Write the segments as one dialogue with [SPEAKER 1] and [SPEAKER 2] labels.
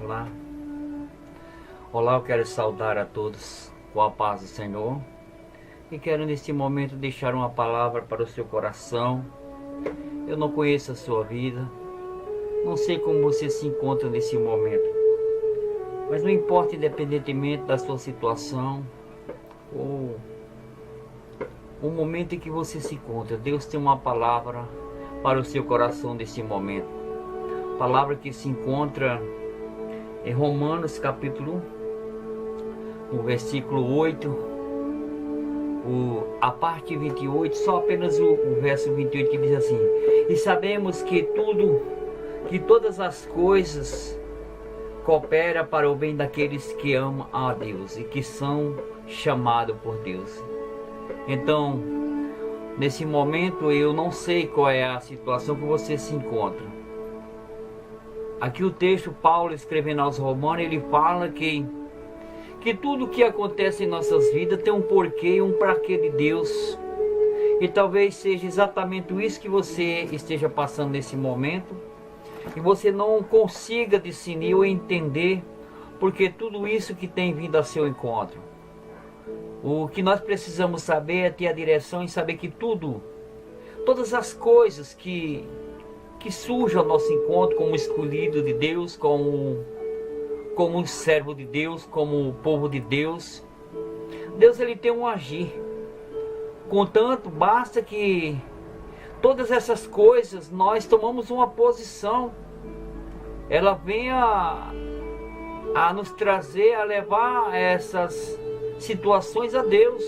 [SPEAKER 1] Olá. Olá, eu quero saudar a todos com a paz do Senhor. E quero neste momento deixar uma palavra para o seu coração. Eu não conheço a sua vida. Não sei como você se encontra nesse momento. Mas não importa, independentemente da sua situação ou o momento em que você se encontra, Deus tem uma palavra para o seu coração nesse momento. Palavra que se encontra em Romanos capítulo 1, no versículo 8, a parte 28, só apenas o verso 28 que diz assim: e sabemos que todas as coisas cooperam para o bem daqueles que amam a Deus e que são chamados por Deus. Então, nesse momento eu não sei qual é a situação que você se encontra. Aqui o texto, Paulo escrevendo aos Romanos, ele fala que tudo que acontece em nossas vidas tem um porquê e um praquê de Deus. E talvez seja exatamente isso que você esteja passando nesse momento. E você não consiga discernir ou entender porque tudo isso que tem vindo a seu encontro. O que nós precisamos saber é ter a direção e saber que todas as coisas que surge ao nosso encontro como escolhido de Deus, como um servo de Deus, como povo de Deus, Deus ele tem um agir. Contanto, basta que todas essas coisas nós tomamos uma posição, ela vem a nos trazer, a levar essas situações a Deus,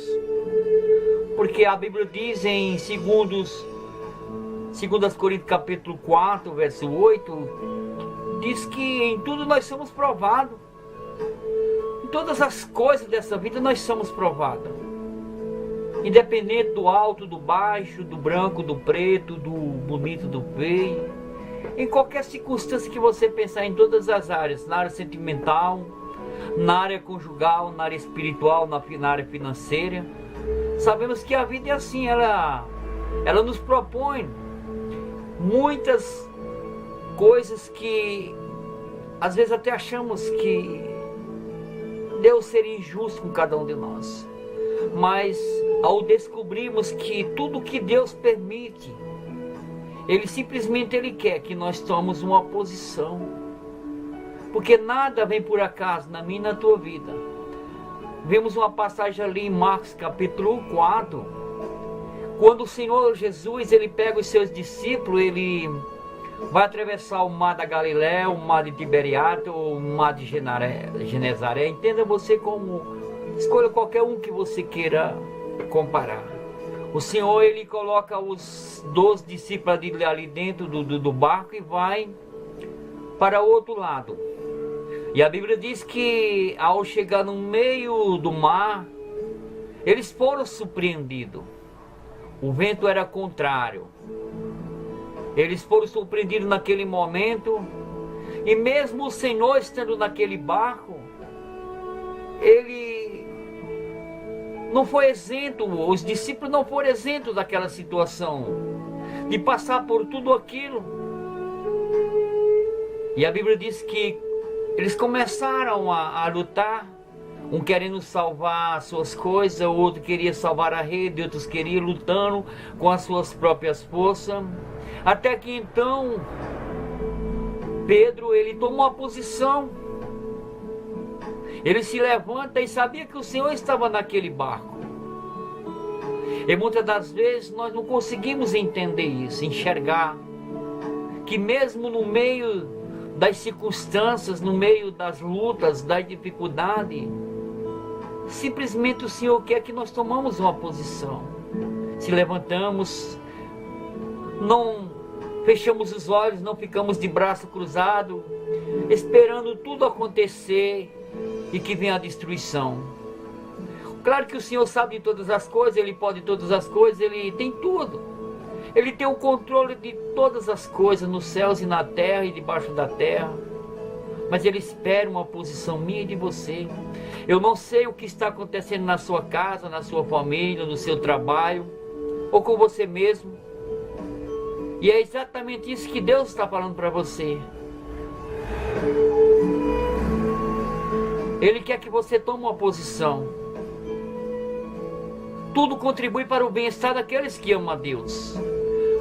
[SPEAKER 1] porque a Bíblia diz em 2 Coríntios capítulo 4, verso 8, diz que em tudo nós somos provados. Em todas as coisas dessa vida nós somos provados. Independente do alto, do baixo, do branco, do preto, do bonito, do feio. Em qualquer circunstância que você pensar, em todas as áreas, na área sentimental, na área conjugal, na área espiritual, na área financeira. Sabemos que a vida é assim, ela nos propõe muitas coisas que às vezes até achamos que Deus seria injusto com cada um de nós. Mas ao descobrirmos que tudo que Deus permite, Ele simplesmente quer que nós tomemos uma posição. Porque nada vem por acaso na minha e na tua vida. Vemos uma passagem ali em Marcos capítulo 4, quando o Senhor Jesus, ele pega os seus discípulos, ele vai atravessar o mar da Galiléia, o mar de Tiberiade ou o mar de Genezaré. Entenda você como, escolha qualquer um que você queira comparar. O Senhor, ele coloca os 12 discípulos ali dentro do barco e vai para o outro lado. E a Bíblia diz que ao chegar no meio do mar, eles foram surpreendidos. O vento era contrário. Eles foram surpreendidos naquele momento. E mesmo o Senhor estando naquele barco, Ele não foi isento, os discípulos não foram isentos daquela situação, de passar por tudo aquilo. E a Bíblia diz que eles começaram a lutar. Um querendo salvar as suas coisas, o outro queria salvar a rede, outros queriam lutando com as suas próprias forças. Até que então, Pedro, ele toma uma posição. Ele se levanta e sabia que o Senhor estava naquele barco. E muitas das vezes nós não conseguimos entender isso, enxergar que mesmo no meio das circunstâncias, no meio das lutas, das dificuldades, simplesmente o Senhor quer que nós tomamos uma posição. Se levantamos, não fechamos os olhos, não ficamos de braço cruzado, esperando tudo acontecer e que venha a destruição. Claro que o Senhor sabe de todas as coisas, Ele pode todas as coisas, Ele tem tudo. Ele tem o controle de todas as coisas, nos céus e na terra e debaixo da terra. Mas Ele espera uma posição minha e de você. Eu não sei o que está acontecendo na sua casa, na sua família, no seu trabalho, ou com você mesmo. E é exatamente isso que Deus está falando para você. Ele quer que você tome uma posição. Tudo contribui para o bem-estar daqueles que amam a Deus.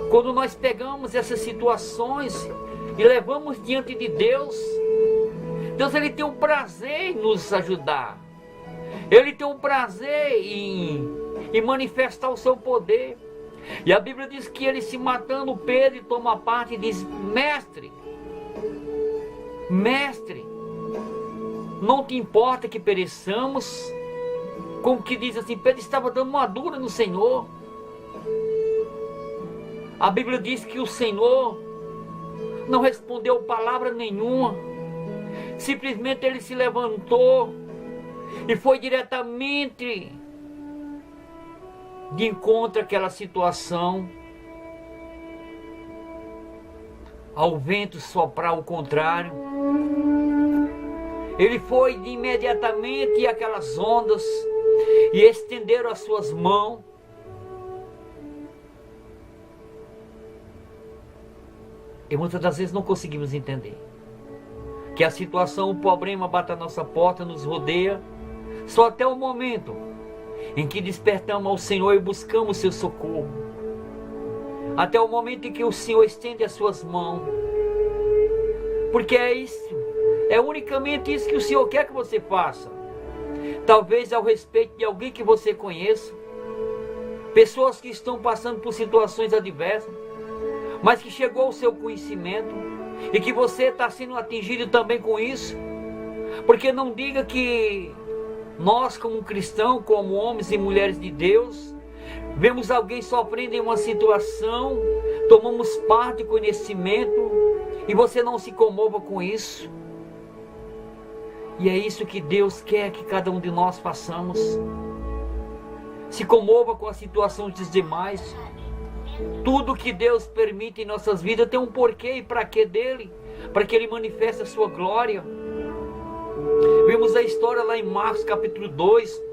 [SPEAKER 1] Quando nós pegamos essas situações e levamos diante de Deus, Deus ele tem um prazer em nos ajudar. Ele tem um prazer em manifestar o seu poder. E a Bíblia diz que ele, se matando, Pedro toma parte e diz: Mestre, não te importa que pereçamos? Como que diz assim, Pedro estava dando uma dura no Senhor. A Bíblia diz que o Senhor não respondeu palavra nenhuma. Simplesmente ele se levantou e foi diretamente de encontro àquela situação. Ao vento soprar o contrário, ele foi de imediatamente àquelas ondas e estenderam as suas mãos. E muitas das vezes não conseguimos entender que a situação, o problema bate à nossa porta, nos rodeia, só até o momento em que despertamos ao Senhor e buscamos seu socorro. Até o momento em que o Senhor estende as suas mãos. Porque é isso, é unicamente isso que o Senhor quer que você faça. Talvez ao respeito de alguém que você conheça, pessoas que estão passando por situações adversas, mas que chegou ao seu conhecimento e que você está sendo atingido também com isso. Porque não diga que nós, como cristãos, como homens e mulheres de Deus, vemos alguém sofrendo em uma situação, tomamos parte do conhecimento e você não se comova com isso. E é isso que Deus quer que cada um de nós façamos. Se comova com a situação dos demais. Tudo que Deus permite em nossas vidas tem um porquê e para quê dele, para que ele manifeste a sua glória. Vimos a história lá em Marcos capítulo 2,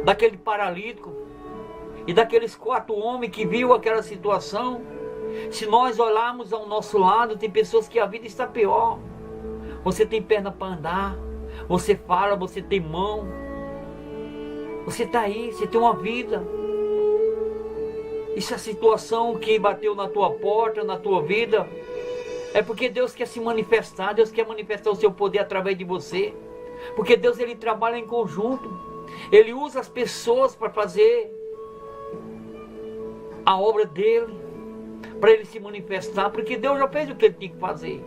[SPEAKER 1] daquele paralítico e daqueles 4 homens que viu aquela situação. Se nós olharmos ao nosso lado, tem pessoas que a vida está pior. Você tem perna para andar, você fala, você tem mão, você está aí, você tem uma vida. Isso é a situação que bateu na tua porta, na tua vida, é porque Deus quer se manifestar, Deus quer manifestar o seu poder através de você. Porque Deus ele trabalha em conjunto, ele usa as pessoas para fazer a obra dele, para ele se manifestar, porque Deus já fez o que ele tinha que fazer.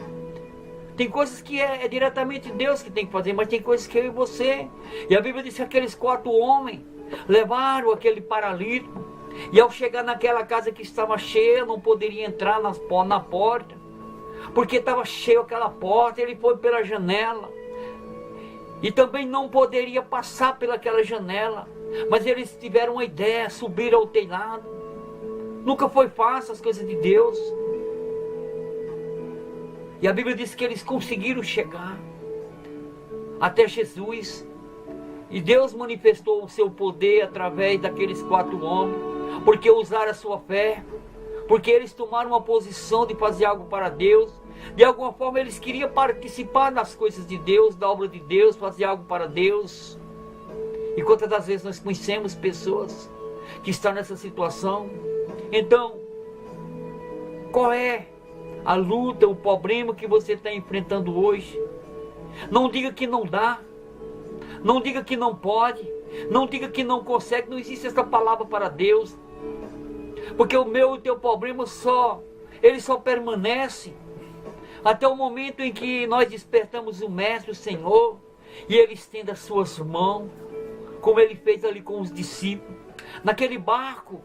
[SPEAKER 1] Tem coisas que é diretamente Deus que tem que fazer, mas tem coisas que eu e você. E a Bíblia diz que aqueles 4 homens levaram aquele paralítico, e ao chegar naquela casa que estava cheia, não poderia entrar na porta, porque estava cheia aquela porta. Ele foi pela janela, e também não poderia passar pelaquela janela, mas eles tiveram uma ideia, subir ao telhado. Nunca foi fácil as coisas de Deus. E a Bíblia diz que eles conseguiram chegar até Jesus. E Deus manifestou o seu poder através daqueles 4 homens, porque usaram a sua fé, porque eles tomaram uma posição de fazer algo para Deus. De alguma forma eles queriam participar das coisas de Deus, da obra de Deus, fazer algo para Deus. E quantas das vezes nós conhecemos pessoas que estão nessa situação? Então, qual é a luta, o problema que você está enfrentando hoje? Não diga que não dá, não diga que não pode, não diga que não consegue. Não existe essa palavra para Deus, porque o meu e o teu problema ele só permanece até o momento em que nós despertamos o Mestre, o Senhor, e Ele estende as suas mãos, como Ele fez ali com os discípulos, naquele barco.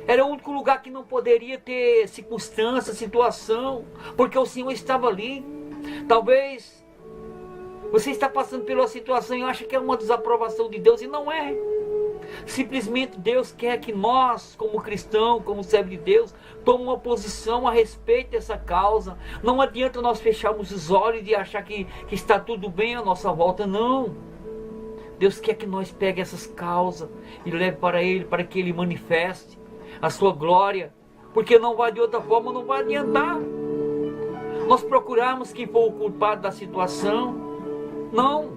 [SPEAKER 1] Era o único lugar que não poderia ter circunstância, situação, porque o Senhor estava ali. Talvez você está passando pela situação e acha que é uma desaprovação de Deus, e não é. Simplesmente Deus quer que nós, como cristãos, como servos de Deus, tomemos uma posição a respeito dessa causa. Não adianta nós fecharmos os olhos e achar que está tudo bem à nossa volta, não. Deus quer que nós peguemos essas causas e leve para Ele, para que Ele manifeste a sua glória, porque não vai de outra forma, não vai adiantar nós procurarmos quem for o culpado da situação, Não.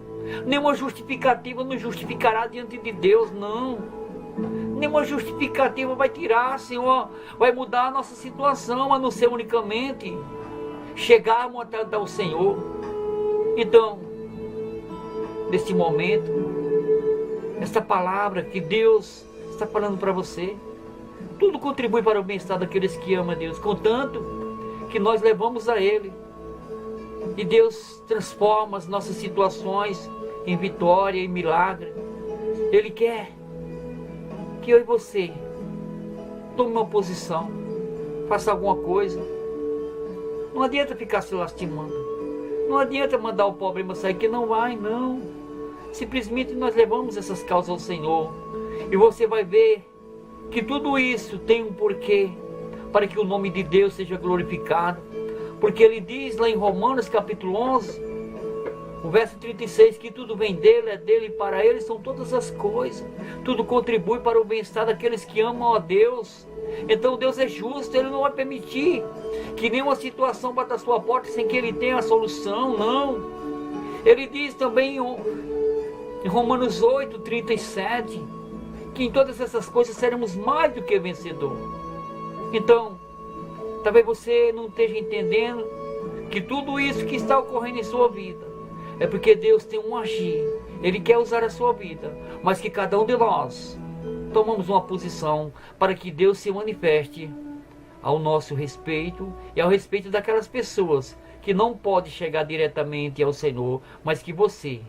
[SPEAKER 1] Nenhuma justificativa nos justificará diante de Deus, não. Nenhuma justificativa vai tirar, Senhor, vai mudar a nossa situação, a não ser unicamente chegarmos até o Senhor. Então, neste momento, esta palavra que Deus está falando para você, tudo contribui para o bem-estar daqueles que amam a Deus, contanto que nós levamos a Ele. E Deus transforma as nossas situações em vitória, em milagre. Ele quer que eu e você tome uma posição, faça alguma coisa. Não adianta ficar se lastimando. Não adianta mandar o problema sair, que não vai, não. Simplesmente nós levamos essas causas ao Senhor. E você vai ver que tudo isso tem um porquê, para que o nome de Deus seja glorificado. Porque Ele diz lá em Romanos capítulo 11, o verso 36, que tudo vem dele, é dele e para Ele são todas as coisas. Tudo contribui para o bem-estar daqueles que amam a Deus. Então Deus é justo, Ele não vai permitir que nenhuma situação bata a sua porta sem que Ele tenha a solução, não. Ele diz também em Romanos 8, 37, que em todas essas coisas seremos mais do que vencedor. Então, talvez você não esteja entendendo que tudo isso que está ocorrendo em sua vida é porque Deus tem um agir. Ele quer usar a sua vida, mas que cada um de nós tomamos uma posição para que Deus se manifeste ao nosso respeito e ao respeito daquelas pessoas que não podem chegar diretamente ao Senhor, mas que você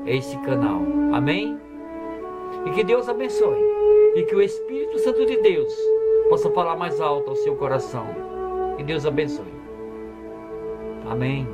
[SPEAKER 1] é esse canal. Amém? E que Deus abençoe e que o Espírito Santo de Deus possa falar mais alto ao seu coração. Que Deus abençoe. Amém.